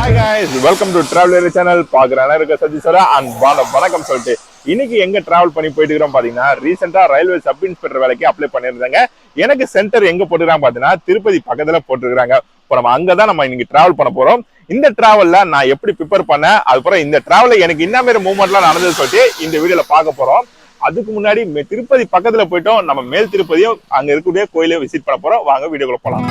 Hi guys, welcome to Traveler Channel. பாக்குறானே இருக்க சதீஷரா and வணக்கம் சொல்லிட்டு இன்னைக்கு எங்க டிராவல் பண்ணி போயிட்டு இருக்கோம் பாத்தீங்கன்னா ரீசெண்டா ரயில்வே சப் இன்ஸ்பெக்டர் வேலைக்கு அப்ளை பண்ணிருந்தாங்க. எனக்கு சென்டர் எங்க போட்டுக்கிறாங்க பாத்தீங்கன்னா திருப்பதி பக்கத்துல போட்டுருக்காங்க. இப்போ நம்ம அங்கதான் நம்ம இன்னைக்கு டிராவல் பண்ண போறோம். இந்த டிராவல்ல நான் எப்படி ப்ரிப்பேர் பண்ணேன், அதுக்கப்புறம் இந்த டிராவல்ல எனக்கு என்ன மாதிரி மூவ்மெண்ட்லாம் நடந்தது சொல்லிட்டு இந்த வீடியோல பார்க்க போறோம். அதுக்கு முன்னாடி திருப்பதி பக்கத்துல போயிட்டோம், நம்ம மேல் திருப்பதியும் அங்க இருக்கக்கூடிய கோயிலையும் விசிட் பண்ண போறோம். வாங்க வீடியோக்குள்ள போலாம்.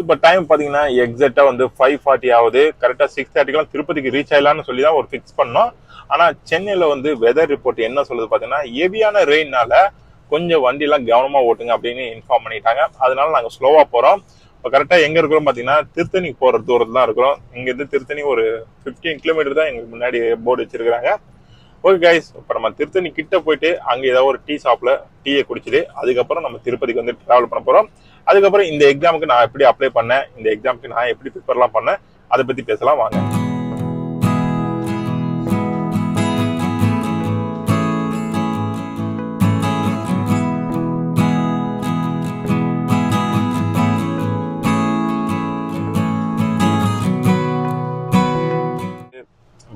இப்போ டைம் பாத்தீங்கன்னா எக்ஸாக்டா வந்து 5:40 ஆகுது. கரெக்டா 6:30 திருப்பதிக்கு ரீச் ஆயிடலாம்னு சொல்லி தான் ஒரு ஃபிக்ஸ் பண்ணோம். ஆனா சென்னையில வந்து வெதர் ரிப்போர்ட் என்ன சொல்லுது பாத்தீங்கன்னா ஹெவியான ரெயின்னால கொஞ்சம் வண்டி எல்லாம் கவனமா ஓட்டுங்க அப்படின்னு இன்ஃபார்ம் பண்ணிட்டாங்க. அதனால நாங்க ஸ்லோவா போறோம். இப்போ கரெக்டா எங்க இருக்கிறோம் பாத்தீங்கன்னா திருத்தணி போற தூரத்துல தான் இருக்கிறோம். இங்க இருந்து திருத்தணி ஒரு 15 கிலோமீட்டர் தான் எங்களுக்கு முன்னாடி போர்டு வச்சிருக்காங்க. ஓகே கைஸ், இப்போ நம்ம திருத்தணி கிட்ட போயிட்டு அங்க ஏதாவது ஒரு டீ ஷாப்ல டீயை குடிச்சிட்டு அதுக்கப்புறம் நம்ம திருப்பதிக்கு வந்து டிராவல் பண்ண போறோம். அதுக்கப்புறம் இந்த எக்ஸாமுக்கு நான் எப்படி அப்ளை பண்ணேன், இந்த எக்ஸாமுக்கு நான் எப்படி ப்ரிப்பேர்லாம் பண்ணேன், அதை பத்தி பேசலாம் வாங்க.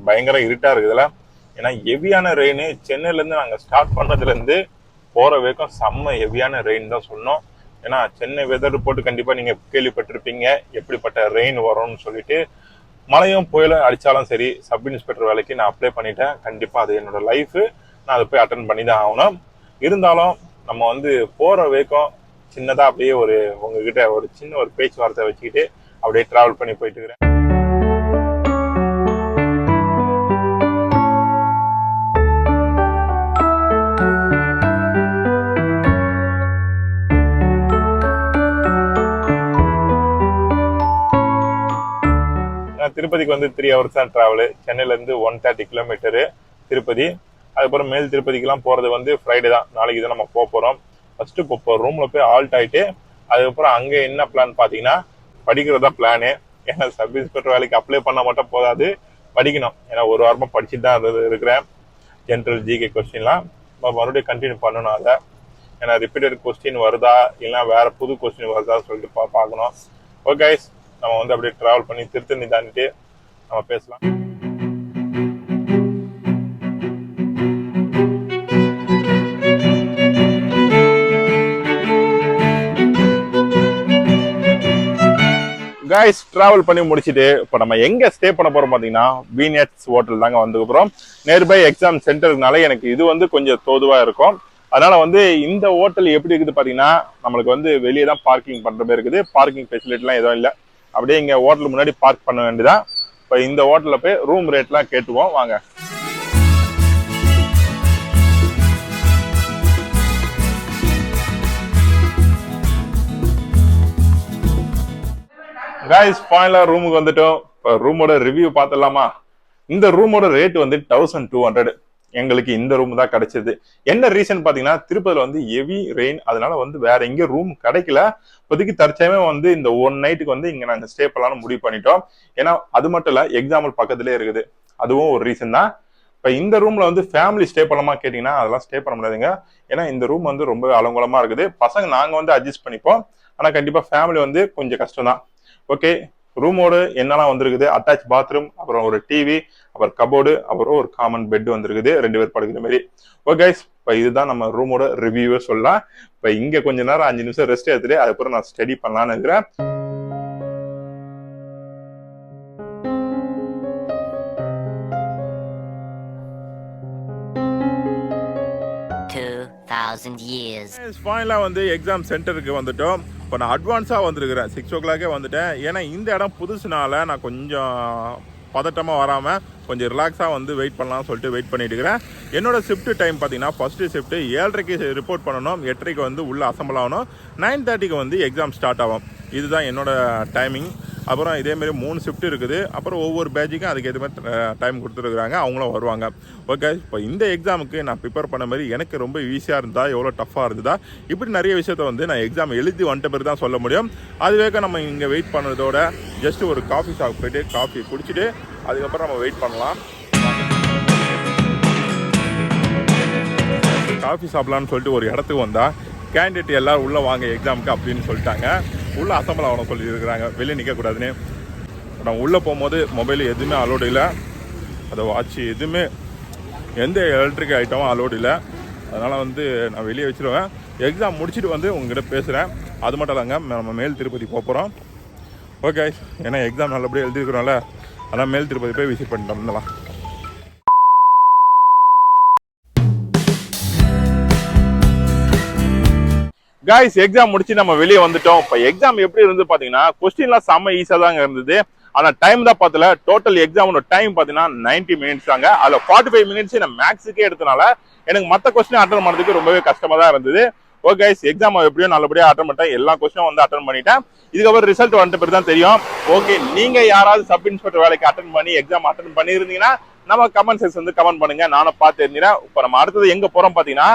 பயங்கர இருட்டா இருக்குதுல, ஏன்னா ஹெவியான ரெயின். சென்னையில இருந்து நாங்க ஸ்டார்ட் பண்ணதுல இருந்து போற வரைக்கும் செம்ம ஹெவியான ரெயின் தான் சொன்னோம். ஏன்னா சென்னை வெதர் ரிப்போர்ட் கண்டிப்பா நீங்க கேள்விப்பட்டிருப்பீங்க எப்படிப்பட்ட ரெயின் வரும்னு சொல்லிட்டு. மழையும் புயலும் அடிச்சாலும் சரி, சப் இன்ஸ்பெக்டர் வேலைக்கு நான் அப்ளை பண்ணிட்டேன். கண்டிப்பா அது என்னோட லைஃப், நான் அதை போய் அட்டன் பண்ணி தான் ஆகணும். இருந்தாலும் நம்ம வந்து போற வரைக்கும் சின்னதா அப்படியே ஒரு உங்ககிட்ட ஒரு சின்ன ஒரு பேச்சுவார்த்தை வச்சுக்கிட்டு அப்படியே டிராவல் பண்ணி போயிட்டு இருக்கிறேன். திருப்பதிக்கு வந்து 3 hours தான் டிராவலு. சென்னையில இருந்து 130 கிலோமீட்டரு திருப்பதி. அதுக்கப்புறம் மேல் திருப்பதிக்கெல்லாம் போறது வந்து ஃப்ரைடே தான், நாளைக்கு தான் நம்ம போறோம். ஃபர்ஸ்ட் இப்போ ரூம்ல போய் ஆல்ட் ஆயிட்டு அதுக்கப்புறம் அங்க என்ன பிளான் பாத்தீங்கன்னா படிக்கிறதா பிளானு. ஏன்னா சப் இன்ஸ்பெக்டர் வேலைக்கு அப்ளை பண்ண மட்டும் போதாது, படிக்கணும். ஏன்னா ஒரு வாரமா படிச்சுட்டு தான் இருக்கிறேன். ஜென்ரல் ஜிகே கொஸ்டின்லாம் மறுபடியும் கண்டினியூ பண்ணணும் அதை. ஏன்னா ரிப்பீட்டட் கொஸ்டின் வருதா இல்லைன்னா வேற புது கொஸ்டின் வருதா சொல்லிட்டு பார்க்கணும். ஓகே கைஸ், நம்ம வந்து அப்படியே டிராவல் பண்ணி திருத்தணி தாண்டிட்டு நம்ம பேசலாம். கைஸ், டிராவல் பண்ணி முடிச்சுட்டு இப்போ நம்ம எங்க ஸ்டே பண்ண போறோம் பாத்தீங்கன்னா வீனட்ஸ் ஹோட்டல் தாங்க வந்து போறோம். நியர்பை எக்ஸாம் சென்டருக்குனால எனக்கு இது வந்து கொஞ்சம் தோதுவா இருக்கும். அதனால வந்து இந்த ஹோட்டல் எப்படி இருக்குது பாத்தீங்கன்னா நம்மளுக்கு வந்து வெளியே தான் பார்க்கிங் பண்ற மாதிரி இருக்குது. பார்க்கிங் ஃபெசிலிட்டிலாம் எதுவும் இல்லை. அப்படியே இங்க ஹோட்டல் முன்னாடி பார்க் பண்ண வேண்டியதான். இப்போ இந்த ஹோட்டல்ல போய் ரூம் ரேட்லாம் கேட்டுவோம் வாங்க. கைஸ், ஃபைனலா ரூமுக்கு வந்துட்டோம். இப்போ ரூமோட ரிவ்யூ பார்த்துடலாமா? இந்த ரூமோட ரேட் வந்து 1200. எங்களுக்கு இந்த ரூம் தான் கிடைச்சது. என்ன ரீசன் பாத்தீங்கன்னா திருப்பதில வந்து ஹெவி ரெயின், அதனால வந்து வேற எங்க ரூம் கிடைக்கல. இப்போதைக்கு தற்சயமே வந்து இந்த 1 நைட்டுக்கு வந்து இங்க நாங்க ஸ்டே பண்ணலாம்னு முடிவு பண்ணிட்டோம். ஏன்னா அது மட்டும் இல்ல, எக்ஸாம்பிள் பக்கத்திலே இருக்குது, அதுவும் ஒரு ரீசன் தான். இப்ப இந்த ரூம்ல வந்து ஃபேமிலி ஸ்டே பண்ணலாமா கேட்டீங்கன்னா அதெல்லாம் ஸ்டே பண்ண முடியாதுங்க. ஏன்னா இந்த ரூம் வந்து ரொம்ப அலங்கோலமா இருக்குது. பசங்க நாங்க வந்து அட்ஜஸ்ட் பண்ணிப்போம், ஆனா கண்டிப்பா ஃபேமிலி வந்து கொஞ்சம் கஷ்டம் தான். ஓகே, ரூமோட என்னெல்லாம் வந்திருக்குது, அட்டாச் பாத்ரூம், அப்புறம் ஒரு டிவி, அப்புறம் கபோர்டு, அப்புறம் ஒரு காமன் பெட் வந்திருக்குது 2 பேர் படுக்கிற மாதிரி. ஓகே கைஸ், இப்போ இதுதான் நம்ம ரூமோட ரிவ்யூவே சொல்லலாம். இப்போ இங்க கொஞ்ச நேரம் 5 நிமிஷம் ரெஸ்ட் எடுத்துட்டு அதுக்கப்புறம் நான் ஸ்டடி பண்ணலான்னு இருக்கிறேன். ஃபைனலா வந்து எக்ஸாம் சென்டருக்கு வந்துட்டோம். இப்போ நான் அட்வான்ஸா வந்திருக்கிறேன், 6 o'clock வந்துட்டேன். ஏன்னா இந்த இடம் புதுசுனால நான் கொஞ்சம் பதட்டமா வராம கொஞ்சம் ரிலாக்ஸா வந்து வெயிட் பண்ணலாம்னு சொல்லிட்டு வெயிட் பண்ணிட்டு இருக்கிறேன். என்னோட ஷிஃப்ட் டைம் பார்த்தீங்கன்னா ஃபர்ஸ்ட் ஷிஃப்ட் 7:30க்கு ரிப்போர்ட் பண்ணணும், 8:30க்கு வந்து உள்ள அசம்பிள் ஆகணும், 9:30க்கு வந்து எக்ஸாம் ஸ்டார்ட் ஆகும். இதுதான் என்னோட டைமிங். அப்புறம் இதேமாரி 3 ஷிஃப்ட் இருக்குது. அப்புறம் ஒவ்வொரு பேட்சுக்கும் அதுக்கேற்ற மாதிரி டைம் கொடுத்துருக்குறாங்க, அவங்களும் வருவாங்க. ஓகே, இப்போ இந்த எக்ஸாமுக்கு நான் ப்ரிப்பேர் பண்ண மாதிரி எனக்கு ரொம்ப ஈஸியாக இருந்தா எவ்வளோ டஃப்பாக இருந்ததா இப்படி நிறைய விஷயத்த வந்து நான் எக்ஸாம் எழுதி வந்துட்ட பிறகு தான் சொல்ல முடியும். அதுவே நம்ம இங்கே வெயிட் பண்ணுறதோட ஜஸ்ட் ஒரு காஃபி ஷாப் போய்ட்டு காஃபி குடிச்சிட்டு அதுக்கப்புறம் நம்ம வெயிட் பண்ணலாம். காஃபி சாப்பிட்லான்னு சொல்லிட்டு ஒரு இடத்துக்கு வந்தால் கேண்டிடேட் எல்லோரும் உள்ளே வாங்க எக்ஸாமுக்கு அப்படின்னு சொல்லிட்டாங்க. உள்ளே அசம்பிள் ஆகணும் சொல்லியிருக்கிறாங்க, வெளியே நிற்கக்கூடாதுன்னு. நான் உள்ளே போகும்போது மொபைல் எதுவுமே அலோடு இல்லை, அதை வாட்ச் எதுவுமே எந்த எலக்ட்ரிக் ஐட்டமும் அலோடு இல்லை. அதனால் வந்து நான் வெளியே வச்சுருவேன். எக்ஸாம் முடிச்சுட்டு வந்து உங்கள்கிட்ட பேசுகிறேன். அது மட்டும் இல்லைங்க, நம்ம மேல் திருப்பதி போக போகிறோம். ஓகே, ஏன்னா எக்ஸாம் நல்லபடியாக எழுதிருக்கிறோம்ல, அதான் மேல் திருப்பதி போய் விசிட் பண்ணிட்டு வந்துடலாம். கைஸ், எக்ஸாம் முடிச்சு நம்ம வெளியே வந்துட்டோம். இப்போ எக்ஸாம் எப்படி இருந்து பார்த்தீங்கன்னா கொஸ்டின்லாம் செம்ம ஈஸியாக தாங்க இருந்தது. ஆனால் டைம் தான் பார்த்தல. டோட்டல் எக்ஸாமோட டைம் பார்த்தீங்கன்னா 90 மினிட்ஸ் தாங்க. அதில் 45 மினிட்ஸ் நான் மேக்ஸுக்கே எடுத்தனால எனக்கு மற்ற கொஸ்டின் அட்டன் பண்ணுறதுக்கு ரொம்பவே கஷ்டமாக தான் இருந்தது. ஓகே கைஸ், எக்ஸாம் எப்படியோ நல்லபடியாக அட்டன் பண்ணிட்டேன். எல்லா கொஸ்டினும் வந்து அட்டன் பண்ணிட்டேன். இதுக்கப்புறம் ரிசல்ட் வந்துட்டு பிறகு தான் தெரியும். ஓகே, நீங்கள் யாராவது சப் இன்ஸ்பெக்டர் வேலைக்கு அட்டன் பண்ணி எக்ஸாம் அட்டன் பண்ணியிருந்தீங்கன்னா நம்ம கமெண்ட் செக்ஷன் வந்து கமெண்ட் பண்ணுங்க, நானும் பார்த்து தெரிஞ்சுக்கிறேன். இப்போ நம்ம அடுத்தது எங்கே போகிறோம் பார்த்தீங்கன்னா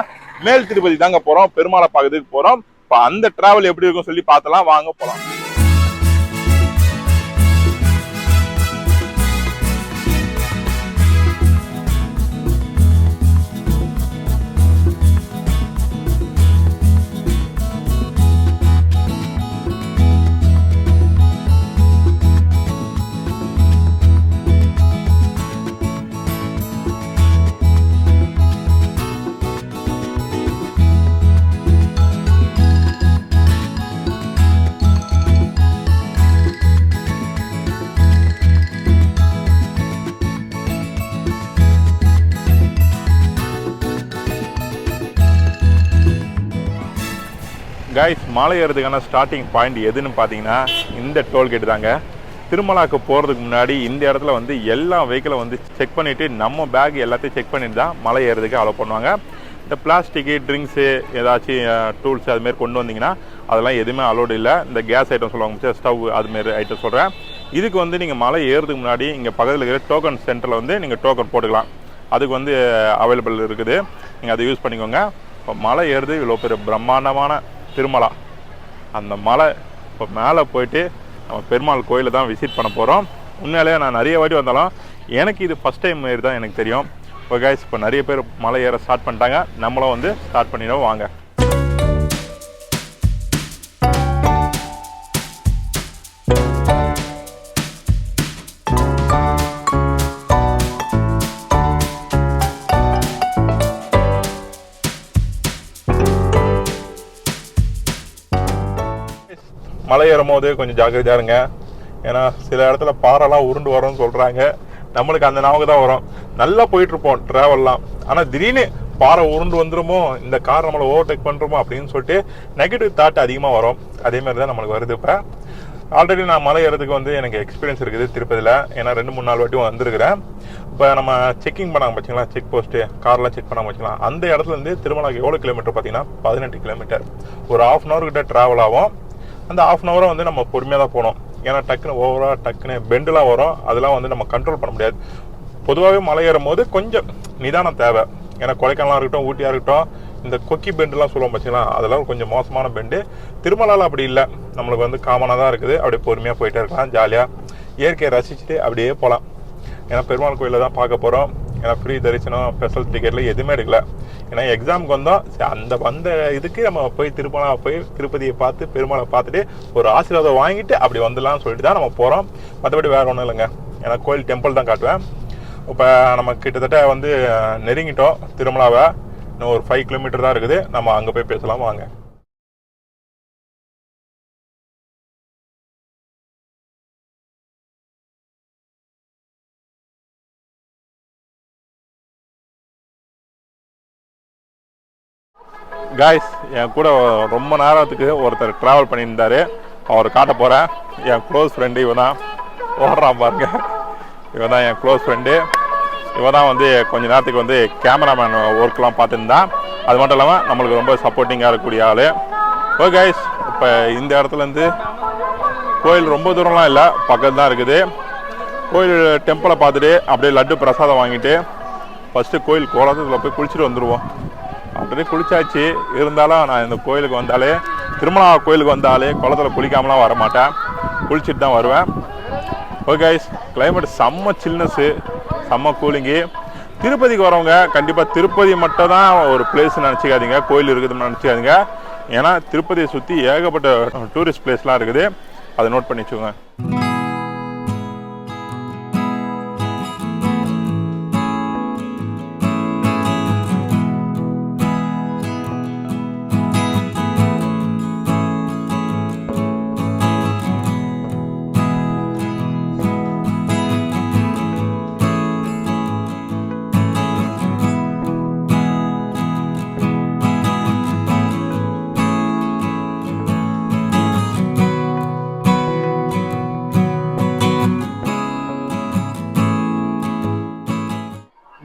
மேல் திருப்பதி தாங்க போகிறோம். பெருமாளை பார்க்கறதுக்கு போகிறோம். இப்போ அந்த டிராவல் எப்படி இருக்கும் சொல்லி பார்த்தலாம், வாங்க போகலாம். கைஸ், மலை ஏறதுக்கான ஸ்டார்டிங் பாயிண்ட் எதுன்னு பார்த்தீங்கன்னா இந்த டோல்கேட் தாங்க. திருமலாக்கு போகிறதுக்கு முன்னாடி இந்த இடத்துல வந்து எல்லா வெஹிக்கிளும் வந்து செக் பண்ணிவிட்டு நம்ம பேக் எல்லாத்தையும் செக் பண்ணிட்டு தான் மலை ஏறதுக்கு அலோவ் பண்ணுவாங்க. இந்த பிளாஸ்டிக்கு, ட்ரிங்க்ஸு, ஏதாச்சும் டூல்ஸ் அதுமாரி கொண்டு வந்தீங்கன்னா அதெல்லாம் எதுவுமே அலோடு இல்லை. இந்த கேஸ் ஐட்டம் சொல்லுவாங்க, ஸ்டவ் அதுமாரி ஐட்டம் சொல்கிறேன். இதுக்கு வந்து நீங்கள் மலை ஏறதுக்கு முன்னாடி இங்கே பக்கத்தில் இருக்கிற டோக்கன் சென்டரில் வந்து நீங்கள் டோக்கன் போட்டுக்கலாம். அதுக்கு வந்து அவைலபிள் இருக்குது, நீங்கள் அதை யூஸ் பண்ணிக்கோங்க. இப்போ மலை ஏறுது இவ்வளோ பெரிய பிரம்மாண்டமான திருமலா, அந்த மலை இப்போ மேலே போயிட்டு நம்ம பெருமாள் கோயிலை தான் விசிட் பண்ண போகிறோம். உண்மையிலேயே நான் நிறைய வாட்டி வந்தாலும் எனக்கு இது ஃபஸ்ட் டைம் மாரி தான் எனக்கு தெரியும். இப்போ கைஸ், இப்போ நிறைய பேர் மலை ஏற ஸ்டார்ட் பண்ணிட்டாங்க, நம்மளும் வந்து ஸ்டார்ட் பண்ணிடுவோம் வாங்க. மலை ஏறும் போது கொஞ்சம் ஜாக்கிரதையாக இருங்க. ஏன்னா சில இடத்துல பாறைலாம் உருண்டு வரும்னு சொல்கிறாங்க. நம்மளுக்கு அந்த ஞாபகம் தான் வரும். நல்லா போயிட்டுருப்போம் ட்ராவல்லாம், ஆனால் திடீர்னு பாறை உருண்டு வந்துடுமோ, இந்த கார் நம்மளை ஓவர்டேக் பண்ணுறோமோ அப்படின்னு சொல்லிட்டு நெகட்டிவ் தாட் அதிகமாக வரும். அதேமாதிரி தான் நம்மளுக்கு வருது. இப்போ ஆல்ரெடி நான் மலை ஏறதுக்கு வந்து எனக்கு எக்ஸ்பீரியன்ஸ் இருக்குது திருப்பதியில். ஏன்னா 2-3 வாட்டியும் வந்திருக்கிறேன். இப்போ நம்ம செக்கிங் பண்ணாங்க பார்த்தீங்களா, செக் போஸ்ட்டு, கார்லாம் செக் பண்ணாங்க பார்த்தீங்களா, அந்த இடத்துலேருந்து திருமலாக்கு எவ்வளோ கிலோமீட்டர் பார்த்தீங்கன்னா 18 கிலோமீட்டர். ஒரு 1/2 hour கிட்ட ட்ராவல் ஆகும். அந்த 1/2 hour வந்து நம்ம பொறுமையாக தான் போகணும். ஏன்னா டக்குன்னு ஓவராக டக்குன்னு பெண்டெலாம் வரும், அதெல்லாம் வந்து நம்ம கண்ட்ரோல் பண்ண முடியாது. பொதுவாகவே மலை ஏறும் போது கொஞ்சம் நிதானம் தேவை. ஏன்னா கொடைக்கானலாக இருக்கட்டும், ஊட்டியாக இருக்கட்டும், இந்த கொக்கி பெண்டுலாம் சொல்லுவோம் பார்த்தீங்களா, அதெல்லாம் கொஞ்சம் மோசமான பெண்டு. திருமலாவில் அப்படி இல்லை, நம்மளுக்கு வந்து காமனாக தான் இருக்குது. அப்படியே பொறுமையாக போயிட்டே இருக்கலாம், ஜாலியாக இயற்கையை ரசிச்சுட்டு அப்படியே போகலாம். ஏன்னா பெருமாள் கோயிலில் தான் பார்க்க போகிறோம். ஏன்னா ஃப்ரீ தரிசனம், ஸ்பெஷல் டிக்கெட்டில் எதுவுமே எடுக்கல. ஏன்னா எக்ஸாமுக்கு வந்தோம், அந்த வந்த இதுக்கு நம்ம போய் திருப்பதியை பார்த்து பெருமாளை பார்த்துட்டு ஒரு ஆசீர்வாதம் வாங்கிட்டு அப்படி வந்துடலாம்னு சொல்லிட்டு தான் நம்ம போகிறோம். மற்றபடி வேறு ஒன்றும் இல்லைங்க. ஏன்னா கோயில் டெம்பிள் தான் காட்டுவேன். இப்போ நம்ம கிட்டத்தட்ட வந்து நெருங்கிட்டோம் திருமலாவை. இன்னும் ஒரு 5 கிலோமீட்டர் தான் இருக்குது. நம்ம அங்கே போய் பேசலாம் வாங்க. காய்ஸ், என் கூட ரொம்ப நேரத்துக்கு ஒருத்தர் ட்ராவல் பண்ணியிருந்தார். அவர் காட்ட போகிறேன். என் க்ளோஸ் ஃப்ரெண்டு இவன் தான். ஓடுறான் பாருங்க, இவன் தான் என் க்ளோஸ் ஃப்ரெண்டு. இவன் தான் வந்து கொஞ்ச நேரத்துக்கு வந்து கேமராமேன் ஒர்க்லாம் பார்த்துருந்தான். அது மட்டும் இல்லாமல் நம்மளுக்கு ரொம்ப சப்போர்ட்டிங்காக இருக்கக்கூடிய ஆள். ஓகே கைஸ், இப்போ இந்த இடத்துலேருந்து கோயில் ரொம்ப தூரம்லாம் இல்லை, பக்கத்து தான் இருக்குது. கோயில் டெம்பிளை பார்த்துட்டு அப்படியே லட்டு பிரசாதம் வாங்கிட்டு ஃபஸ்ட்டு கோயில் குளத்துல போய் குளிச்சுட்டு வந்துடுவோம். ஆல்ரெடி குளிச்சாச்சு, இருந்தாலும் நான் இந்த கோயிலுக்கு வந்தாலே, திருமலா கோயிலுக்கு வந்தாலே குளத்தில் குளிக்காமலாம் வர மாட்டேன், குளிச்சுட்டு தான் வருவேன். ஓகே கைஸ், கிளைமேட் செம்ம சில்னஸ்ஸு, செம்ம கூலிங்கு. திருப்பதிக்கு வரவங்க கண்டிப்பா திருப்பதி மட்டும் தான் ஒரு பிளேஸ் நினைச்சுக்காதீங்க, கோயில் இருக்குதுன்னு நினைச்சுக்காதீங்க. ஏன்னா திருப்பதியை சுத்தி ஏகப்பட்ட டூரிஸ்ட் பிளேஸ்லாம் இருக்குது, அதை நோட் பண்ணி வச்சுக்கோங்க.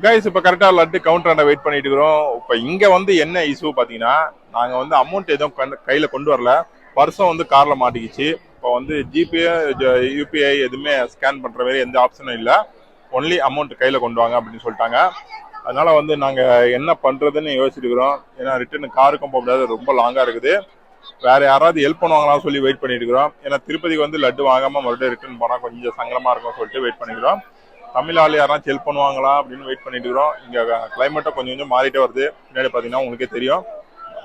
கைஸ் இப்போ கரெக்டாக லட்டு கவுண்டராண்ட வெயிட் பண்ணிட்டு இருக்கிறோம். இப்போ இங்கே வந்து என்ன இஷ்யூ பார்த்தீங்கன்னா, நாங்கள் வந்து அமௌண்ட் எதுவும் கையில் கொண்டு வரல, பர்ஸும் வந்து காரில் மாட்டிக்கிச்சு. இப்போ வந்து ஜிபே யூபிஐ எதுவுமே ஸ்கேன் பண்ணுற மாதிரி எந்த ஆப்ஷனும் இல்லை, ஒன்லி அமௌண்ட் கையில் கொண்டு வாங்க அப்படின்னு சொல்லிட்டாங்க. அதனால வந்து நாங்கள் என்ன பண்ணுறதுன்னு யோசிச்சுட்டு இருக்கிறோம். ஏன்னா ரிட்டர்னு காருக்கும் போக முடியாது, ரொம்ப லாங்காக இருக்குது. வேற யாராவது ஹெல்ப் பண்ணுவாங்களான்னு சொல்லி வெயிட் பண்ணிட்டு இருக்கிறோம். ஏன்னா திருப்பதிக்கு வந்து லட்டு வாங்காமல் மறுபடியும் ரிட்டர்ன் போனால் கொஞ்சம் சங்கடமாக இருக்கும் சொல்லிட்டு வெயிட் பண்ணிக்கிறோம். தமிழ் ஆள் யாராச்சும் ஹெல்ப் பண்ணுவாங்களா அப்படின்னு வெயிட் பண்ணிட்டு இருக்கிறோம். இங்கே கிளைமேட்டும் கொஞ்சம் கொஞ்சம் மாறிட்டே வருது. பின்னாடி பார்த்தீங்கன்னா உங்களுக்கே தெரியும்,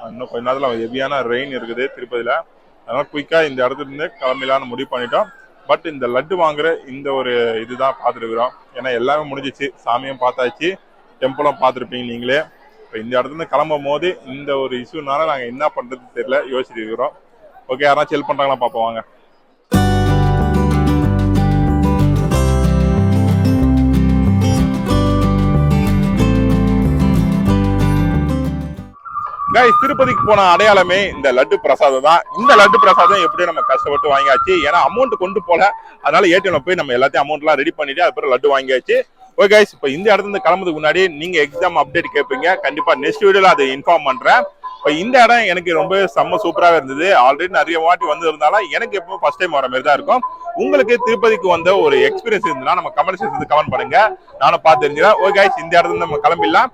இன்னும் கொஞ்ச நேரத்தில் ஹெவியான ரெயின் இருக்குது திருப்பதியில். அதனால குயிக்காக இந்த இடத்துல இருந்து கிளம்பிலான்னு முடிவு பண்ணிட்டோம். பட் இந்த லட்டு வாங்குற இந்த ஒரு இதுதான் பார்த்துருக்குறோம். ஏன்னா எல்லாமே முடிஞ்சிச்சு, சாமியும் பார்த்தாச்சு, டெம்பிளும் பார்த்துருப்பீங்க நீங்களே. இப்போ இந்த இடத்துல இருந்து கிளம்பும் போது இந்த ஒரு இஷ்யூனால நாங்கள் என்ன பண்ணுறது தெரியல, யோசிச்சுட்டு இருக்கிறோம். ஓகே, யாராச்சும் ஹெல்ப் பண்ணுறாங்களா பார்ப்போம் வாங்க. கைஸ், திருப்பதிக்கு போன அடையாளமே இந்த லட்டு பிரசாதம் தான். இந்த லட்டு பிரசாதம் எப்படியும் நம்ம கஷ்டப்பட்டு வாங்கியாச்சு. ஏன்னா அமௌண்ட் கொண்டு போல, அதனால ஏடிஎம்ல போய் நம்ம எல்லாத்தையும் அமௌண்ட் எல்லாம் ரெடி பண்ணிட்டு அதுக்கப்புறம் லட்டு வாங்கியாச்சு. ஓகே கைஸ், இப்போ இந்த இடத்துல இருந்து கிளம்புறதுக்கு முன்னாடி நீங்க எக்ஸாம் அப்டேட் கேட்பீங்க, கண்டிப்பா நெக்ஸ்ட் வீடியோல அதை இன்ஃபார்ம் பண்றேன். இப்போ இந்த இடம் எனக்கு ரொம்ப செம்ம சூப்பராக இருந்தது. ஆல்ரெடி நிறைய வாட்டி வந்து இருந்தாலும் எனக்கு எப்பவும் ஃபர்ஸ்ட் டைம் வர மாதிரி தான் இருக்கும். உங்களுக்கு திருப்பதிக்கு வந்த ஒரு எக்ஸ்பீரியன்ஸ் இருந்தா நம்ம கமெண்ட் செக்ஷன்ல கமெண்ட் பண்ணுங்க, நானும் பார்த்து தெரிஞ்சுக்கிறேன். ஓகே கைஸ், இந்த இடத்துல நம்ம கிளம்பிடலாம்.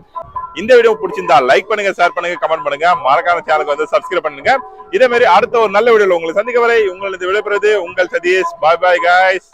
இந்த வீடியோ பிடிச்சிருந்தா லைக் பண்ணுங்க, ஷேர் பண்ணுங்க, கமெண்ட் பண்ணுங்க, மறக்காம சேனலுக்கு வந்து சப்ஸ்கிரைப் பண்ணுங்க. இதே மாதிரி அடுத்த ஒரு நல்ல வீடியோல உங்களை சந்திக்க வரை உங்களிருந்து விடைபெறுவது உங்கள் சதீஷ். பாய் பாய் கைஸ்.